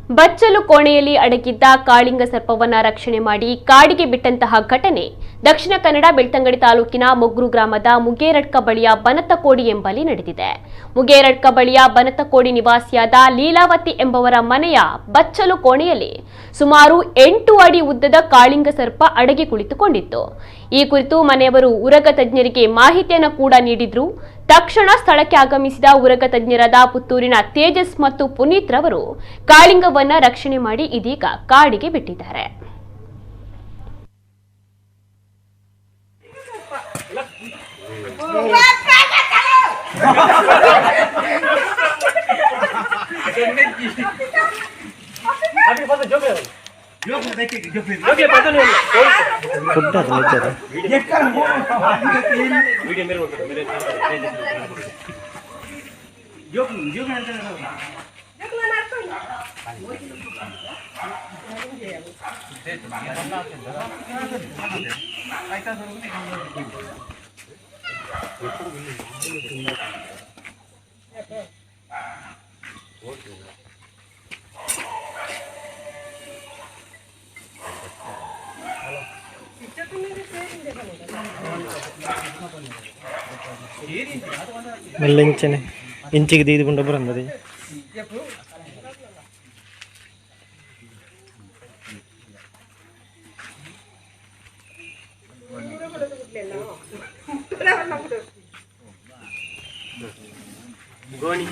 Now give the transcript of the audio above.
ಬಚ್ಚಲು ಕೋಣೆಯಲ್ಲಿ ಅಡಗಿದ್ದ ಕಾಳಿಂಗ ಸರ್ಪವನ್ನ ರಕ್ಷಣೆ ಮಾಡಿ ಕಾಡಿಗೆ ಬಿಟ್ಟಂತಹ ಘಟನೆ ದಕ್ಷಿಣ ಕನ್ನಡ ಬೆಳ್ತಂಗಡಿ ತಾಲೂಕಿನ ಮೊಗ್ರು ಗ್ರಾಮದ ಮುಗೇರಡ್ಕ ಬಳಿಯ ಬನತಕೋಡಿ ಎಂಬಲ್ಲಿ ನಡೆದಿದೆ. ಮುಗೇರಡ್ಕ ಬಳಿಯ ಬನತಕೋಡಿ ನಿವಾಸಿಯಾದ ಲೀಲಾವತಿ ಎಂಬವರ ಮನೆಯ ಬಚ್ಚಲು ಕೋಣೆಯಲ್ಲಿ ಸುಮಾರು 8 ಅಡಿ ಉದ್ದದ ಕಾಳಿಂಗ ಸರ್ಪ ಅಡಗಿ ಕುಳಿತುಕೊಂಡಿತ್ತು. ಈ ಕುರಿತು ಮನೆಯವರು ಉರಗ ತಜ್ಞರಿಗೆ ಮಾಹಿತಿಯನ್ನು ಕೂಡ ನೀಡಿದ್ರು. ತಕ್ಷಣ ಸ್ಥಳಕ್ಕೆ ಆಗಮಿಸಿದ ಉರಗ ತಜ್ಞರಾದ ಪುತ್ತೂರಿನ ತೇಜಸ್ ಮತ್ತು ಪುನೀತ್ ರವರು ಕಾಳಿಂಗವನ್ನ ರಕ್ಷಣೆ ಮಾಡಿ ಇದೀಗ ಕಾಡಿಗೆ ಬಿಟ್ಟಿದ್ದಾರೆ. మెల్లించనే ఇంచికి దీదుకుంటూ బరందది గోని